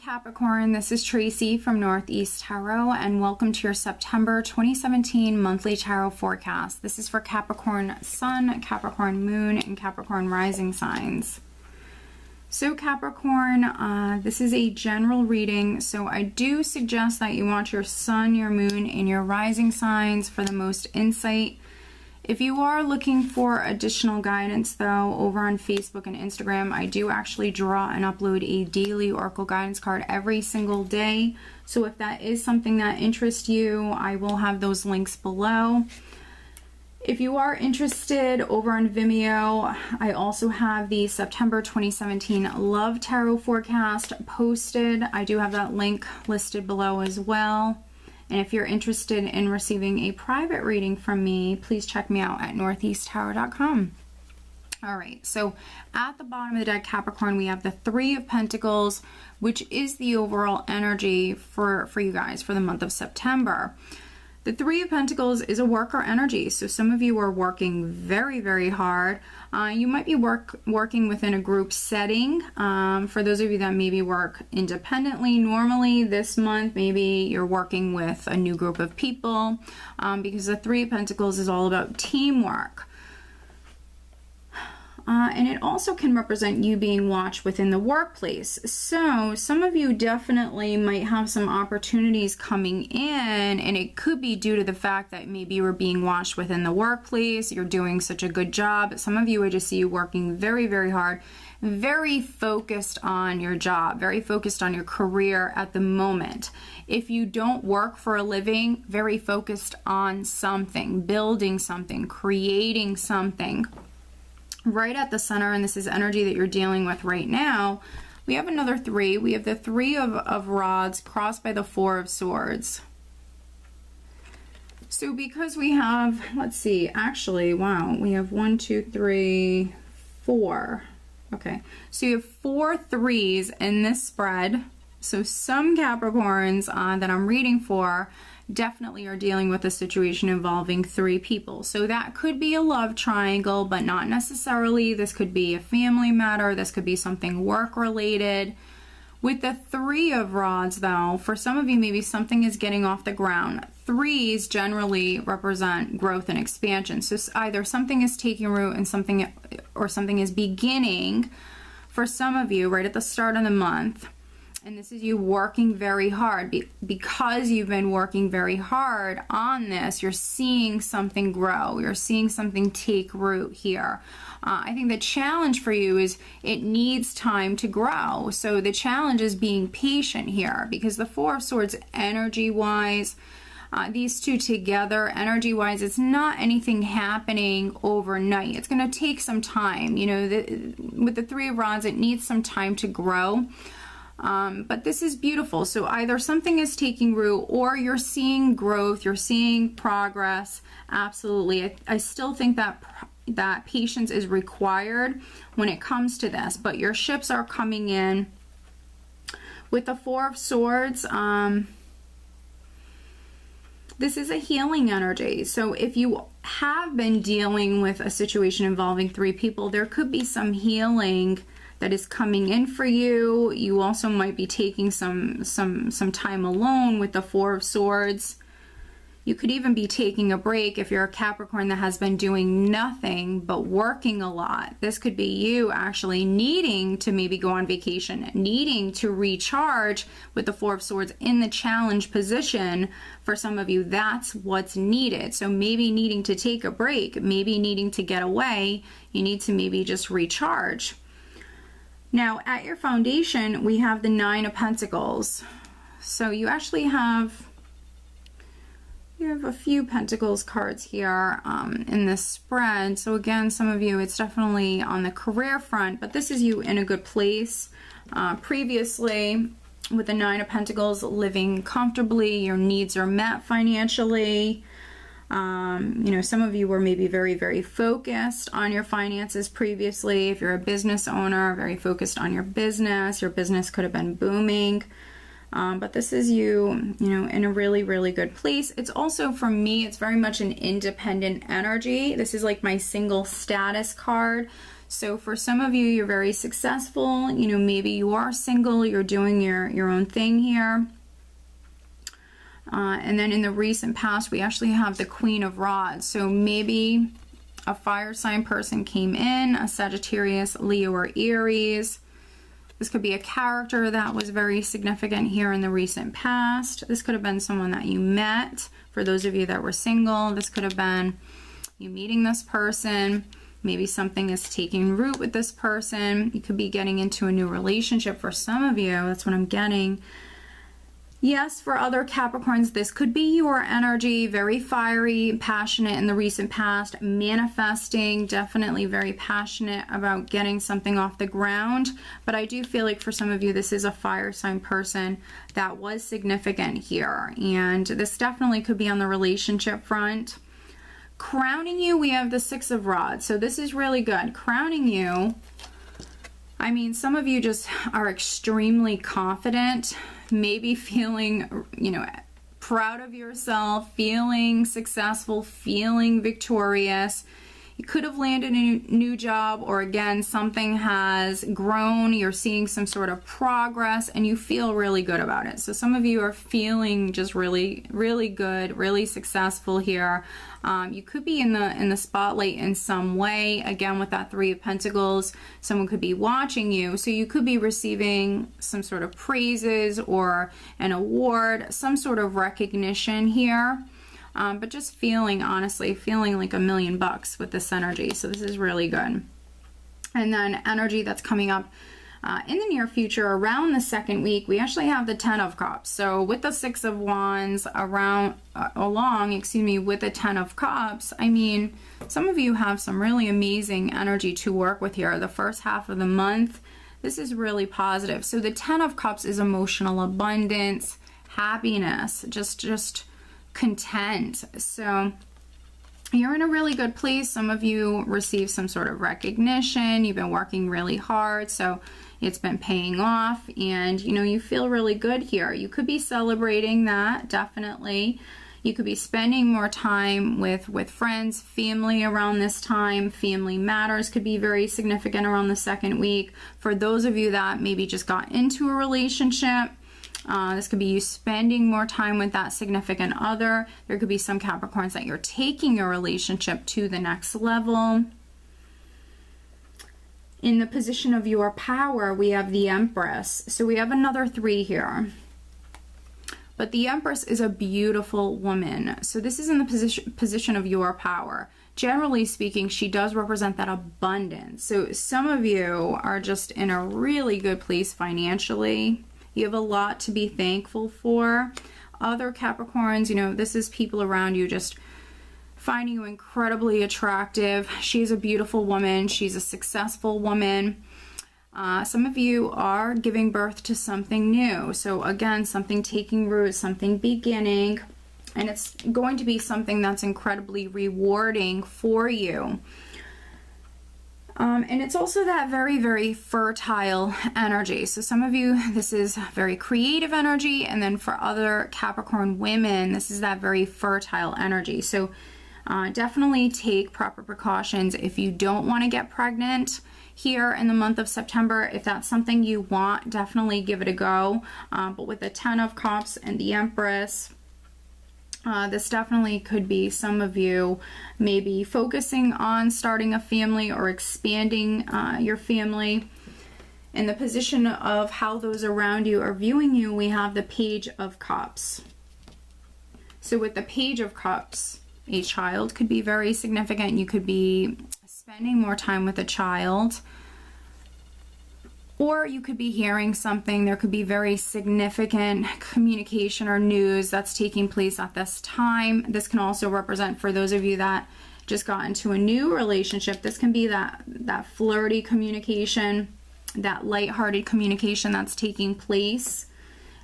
Capricorn, this is Tracy from Northeast Tarot, and welcome to your September 2017 monthly tarot forecast. This is for Capricorn Sun, Capricorn Moon, and Capricorn Rising signs. So Capricorn, this is a general reading, so I do suggest that you want your Sun, your Moon, and your Rising signs for the most insight. If you are looking for additional guidance, though, over on Facebook and Instagram, I do actually draw and upload a daily Oracle guidance card every single day. So if that is something that interests you, I will have those links below. If you are interested, over on Vimeo, I also have the September 2017 Love Tarot Forecast posted. I do have that link listed below as well. And if you're interested in receiving a private reading from me, please check me out at northeasttarot.com. All right, so at the bottom of the deck, Capricorn, we have the Three of Pentacles, which is the overall energy for you guys for the month of September. The Three of Pentacles is a worker energy, so some of you are working very, very hard. You might be working within a group setting. For those of you that maybe work independently, normally this month, maybe you're working with a new group of people, because the Three of Pentacles is all about teamwork. And it also can represent you being watched within the workplace. So some of you definitely might have some opportunities coming in, and it could be due to the fact that maybe you were being watched within the workplace. You're doing such a good job. Some of you, I just see you working very, very hard, very focused on your job, very focused on your career at the moment. If you don't work for a living, very focused on something, building something, creating something. Right at the center, and this is energy that you're dealing with right now, we have another three. We have the Three of Rods crossed by the Four of Swords. So because we have, let's see, actually, wow, we have 1, 2, 3, 4. Okay, so you have 4 threes in this spread. So some Capricorns that I'm reading for definitely are dealing with a situation involving 3 people. So that could be a love triangle, but not necessarily. This could be a family matter. This could be something work related. With the Three of Rods, though, for some of you, maybe something is getting off the ground. Threes generally represent growth and expansion. So either something is taking root and something is beginning for some of you right at the start of the month. And this is you working very hard. Because you've been working very hard on this, you're seeing something grow. You're seeing something take root here. I think the challenge for you is it needs time to grow. So the challenge is being patient here, because the Four of Swords, energy-wise, these two together, energy-wise, it's not anything happening overnight. It's going to take some time. You know, with the Three of Rods, it needs some time to grow. But this is beautiful. So either something is taking root or you're seeing growth, you're seeing progress. Absolutely. I still think that patience is required when it comes to this, but your ships are coming in. With the Four of Swords, this is a healing energy. So if you have been dealing with a situation involving 3 people, there could be some healing that is coming in for you. You also might be taking some time alone with the Four of Swords. You could even be taking a break if you're a Capricorn that has been doing nothing but working a lot. This could be you actually needing to maybe go on vacation, needing to recharge with the Four of Swords in the challenge position. For some of you, that's what's needed. So maybe needing to take a break, maybe needing to get away, you need to maybe just recharge. Now, at your foundation, we have the Nine of Pentacles. So you actually have, a few Pentacles cards here in this spread. So again, some of you, it's definitely on the career front, but this is you in a good place. Previously, with the Nine of Pentacles, living comfortably, your needs are met financially. You know, some of you were maybe very, very focused on your finances previously. If you're a business owner, very focused on your business could have been booming. But this is you know, in a really, really good place. It's also, for me, it's very much an independent energy. This is like my single status card. So for some of you, you're very successful. You know, maybe you are single, you're doing your own thing here. And then in the recent past, we actually have the Queen of Rods. So maybe a fire sign person came in, a Sagittarius, Leo, or Aries. This could be a character that was very significant here in the recent past. This could have been someone that you met. For those of you that were single, this could have been you meeting this person. Maybe something is taking root with this person. You could be getting into a new relationship for some of you. That's what I'm getting. Yes, for other Capricorns, this could be your energy, very fiery, passionate in the recent past, manifesting, definitely very passionate about getting something off the ground. But I do feel like for some of you, this is a fire sign person that was significant here. And this definitely could be on the relationship front. Crowning you, we have the Six of Rods. So this is really good. Crowning you, I mean, some of you just are extremely confident, maybe feeling, you know, proud of yourself, feeling successful, feeling victorious. You could have landed a new job, or again, something has grown, you're seeing some sort of progress, and you feel really good about it. So some of you are feeling just really, really good, really successful here. You could be in the spotlight in some way. Again, with that Three of Pentacles, someone could be watching you. So you could be receiving some sort of praises or an award, some sort of recognition here. But just feeling, honestly, feeling like $1 million with this energy. So this is really good. And then energy that's coming up in the near future, around the second week, we actually have the Ten of Cups. So with the Six of Wands along with the Ten of Cups, I mean, some of you have some really amazing energy to work with here. The first half of the month, this is really positive. So the Ten of Cups is emotional abundance, happiness, just content. So you're in a really good place. Some of you receive some sort of recognition. You've been working really hard, so it's been paying off, and you know, you feel really good here. You could be celebrating that, definitely. You could be spending more time with friends, family around this time. Family matters could be very significant around the second week. For those of you that maybe just got into a relationship, this could be you spending more time with that significant other. There could be some Capricorns that you're taking your relationship to the next level. In the position of your power, we have the Empress. So we have another 3 here. But the Empress is a beautiful woman. So this is in the position of your power. Generally speaking, she does represent that abundance. So some of you are just in a really good place financially. You have a lot to be thankful for. Other Capricorns, you know, this is people around you just finding you incredibly attractive. She's a beautiful woman. She's a successful woman. Some of you are giving birth to something new. So again, something taking root, something beginning, and it's going to be something that's incredibly rewarding for you. And it's also that very, very fertile energy. So some of you, this is very creative energy, and then for other Capricorn women, this is that very fertile energy. So definitely take proper precautions if you don't want to get pregnant here in the month of September. If that's something you want, definitely give it a go. But with the Ten of Cups and the Empress, this definitely could be some of you maybe focusing on starting a family or expanding your family. In the position of how those around you are viewing you, we have the Page of Cups. So with the Page of Cups, a child could be very significant. You could be spending more time with a child, or you could be hearing something. There could be very significant communication or news that's taking place at this time. This can also represent, for those of you that just got into a new relationship, this can be that flirty communication, that lighthearted communication that's taking place.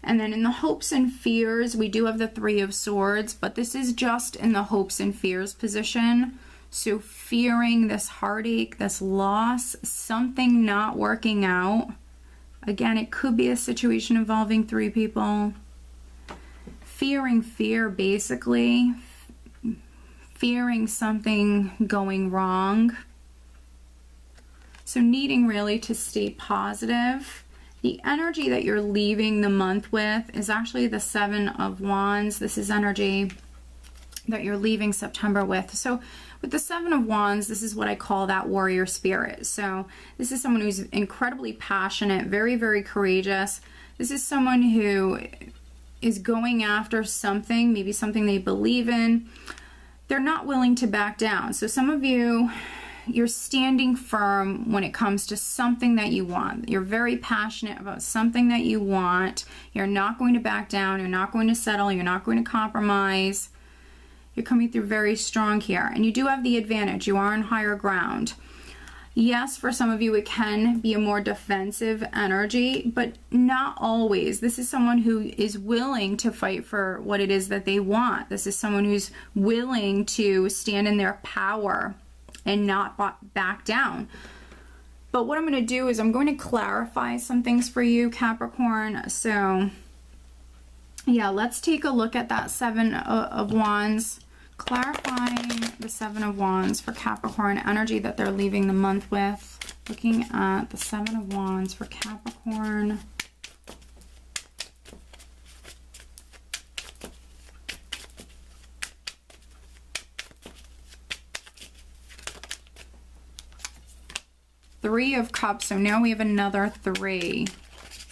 And then in the hopes and fears, we do have the Three of Swords, but this is just in the hopes and fears position. So fearing this heartache, this loss, something not working out. Again, it could be a situation involving 3 people. Fearing fear, basically. Fearing something going wrong. So needing really to stay positive. The energy that you're leaving the month with is actually the Seven of Wands. This is energy that you're leaving September with. So with the Seven of Wands, this is what I call that warrior spirit. So this is someone who's incredibly passionate, very, very courageous. This is someone who is going after something, maybe something they believe in. They're not willing to back down. So some of you, you're standing firm when it comes to something that you want. You're very passionate about something that you want. You're not going to back down. You're not going to settle. You're not going to compromise. You're coming through very strong here. And you do have the advantage. You are on higher ground. Yes, for some of you, it can be a more defensive energy, but not always. This is someone who is willing to fight for what it is that they want. This is someone who's willing to stand in their power and not back down. But what I'm going to do is I'm going to clarify some things for you, Capricorn. So yeah, let's take a look at that Seven of Wands. Clarifying the Seven of Wands for Capricorn, energy that they're leaving the month with. Looking at the Seven of Wands for Capricorn. Three of Cups. So now we have another three.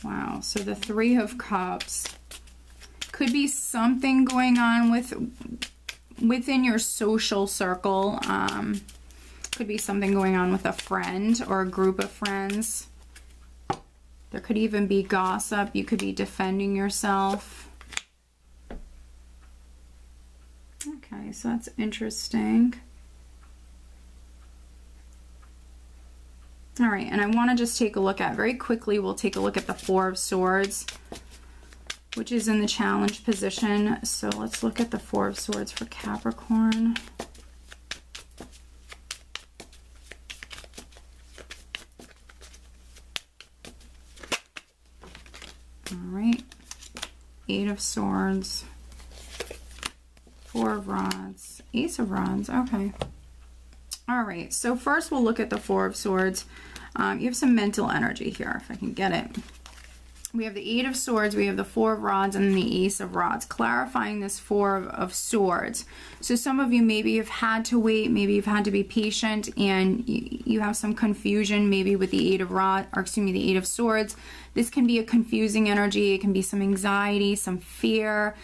Wow. So the Three of Cups could be something going on within your social circle. Could be something going on with a friend or a group of friends. There could even be gossip. You could be defending yourself. Okay, so that's interesting. All right, and I want to just take a look at, very quickly, we'll take a look at the Four of Swords, which is in the challenge position. So let's look at the Four of Swords for Capricorn. All right, Eight of Swords, Four of Rods, Ace of Rods. Okay. All right, so first we'll look at the Four of Swords. You have some mental energy here, if I can get it. We have the Eight of Swords, we have the Four of Rods, and the Ace of Rods, clarifying this Four of Swords. So some of you maybe have had to wait, maybe you've had to be patient, and you have some confusion maybe with the Eight of Swords. This can be a confusing energy. It can be some anxiety, some fear.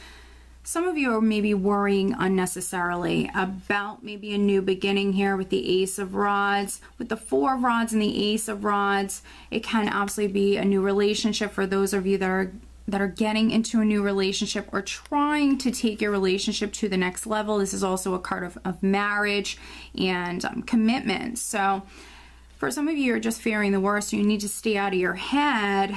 Some of you are maybe worrying unnecessarily about maybe a new beginning here with the Ace of Rods. With the Four of Rods and the Ace of Rods, it can absolutely be a new relationship for those of you that are getting into a new relationship or trying to take your relationship to the next level. This is also a card of marriage and commitment. So for some of you, you're just fearing the worst. You need to stay out of your head.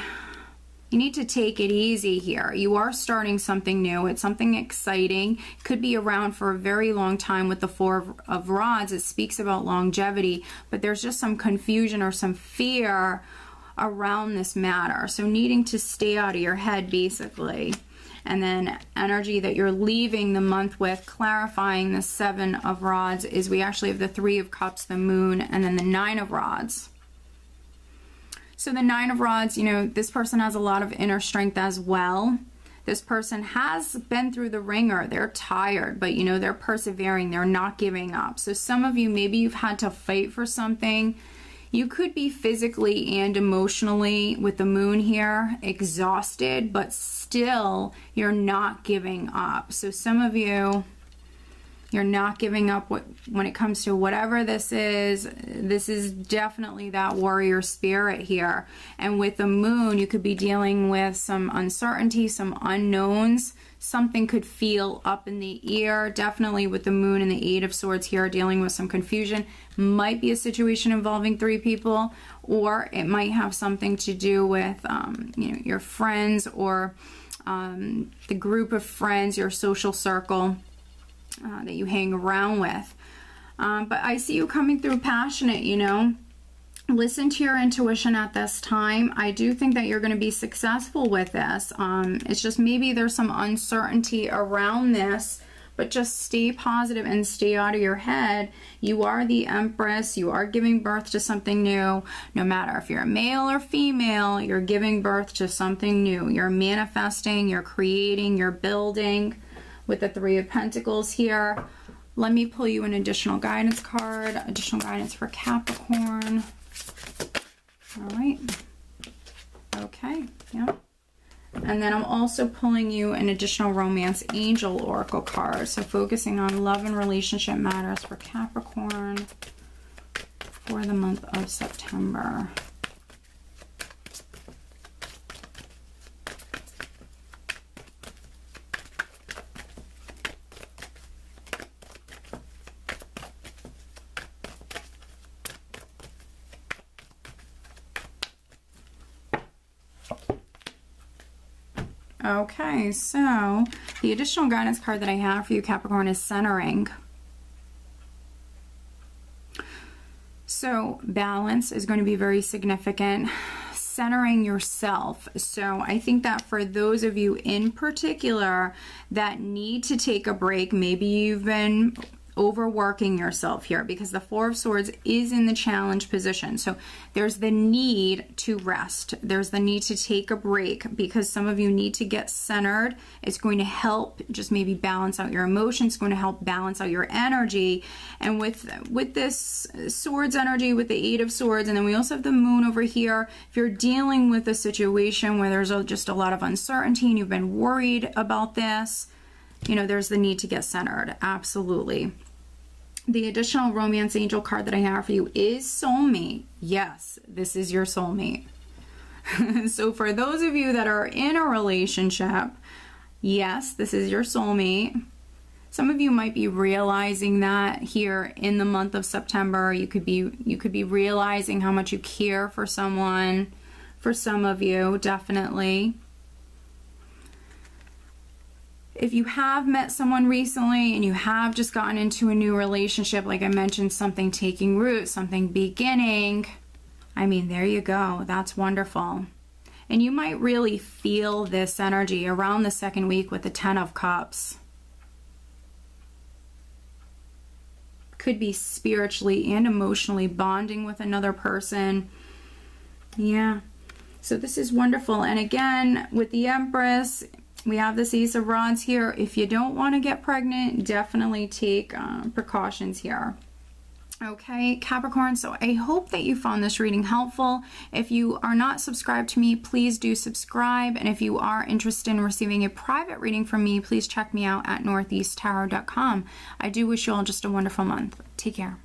You need to take it easy here. You are starting something new. It's something exciting. It could be around for a very long time with the Four of Rods. It speaks about longevity, but there's just some confusion or some fear around this matter. So needing to stay out of your head, basically. And then energy that you're leaving the month with, clarifying the Seven of Rods, is we actually have the Three of Cups, the Moon, and then the Nine of Rods. So the Nine of Rods, you know, this person has a lot of inner strength as well. This person has been through the ringer. They're tired, but you know, they're persevering. They're not giving up. So some of you, maybe you've had to fight for something. You could be physically and emotionally, with the Moon here, exhausted, but still you're not giving up. So some of you, you're not giving up when it comes to whatever this is. This is definitely that warrior spirit here. And with the Moon, you could be dealing with some uncertainty, some unknowns. Something could feel up in the air. Definitely with the Moon and the Eight of Swords here, dealing with some confusion. Might be a situation involving three people, or it might have something to do with you know, your friends or the group of friends, your social circle that you hang around with. But I see you coming through passionate, you know. Listen to your intuition at this time. I do think that you're going to be successful with this. It's just maybe there's some uncertainty around this, but just stay positive and stay out of your head. You are the Empress. You are giving birth to something new. No matter if you're a male or female, you're giving birth to something new. You're manifesting, you're creating, you're building with the Three of Pentacles here. Let me pull you an additional guidance card, additional guidance for Capricorn. All right. Okay, yeah. And then I'm also pulling you an additional Romance Angel Oracle card. So focusing on love and relationship matters for Capricorn for the month of September. Okay, so the additional guidance card that I have for you, Capricorn, is centering. So balance is going to be very significant. Centering yourself. So I think that for those of you in particular that need to take a break, maybe you've been overworking yourself here, because the Four of Swords is in the challenge position. So there's the need to rest. There's the need to take a break, because some of you need to get centered. It's going to help just maybe balance out your emotions. It's going to help balance out your energy. And with this Swords energy, with the Eight of Swords, and then we also have the Moon over here, if you're dealing with a situation where there's just a lot of uncertainty and you've been worried about this, you know, there's the need to get centered. Absolutely. The additional Romance Angel card that I have for you is soulmate. Yes, this is your soulmate. So for those of you that are in a relationship, yes, this is your soulmate. Some of you might be realizing that here in the month of September. You could be realizing how much you care for someone. For some of you, definitely. If you have met someone recently and you have just gotten into a new relationship, like I mentioned, something taking root, something beginning, I mean, there you go. That's wonderful. And you might really feel this energy around the second week with the Ten of Cups. Could be spiritually and emotionally bonding with another person. Yeah. So this is wonderful. And again, with the Empress, we have this Ace of Rods here. If you don't want to get pregnant, definitely take precautions here. Okay, Capricorn, so I hope that you found this reading helpful. If you are not subscribed to me, please do subscribe. And if you are interested in receiving a private reading from me, please check me out at northeasttarot.com. I do wish you all just a wonderful month. Take care.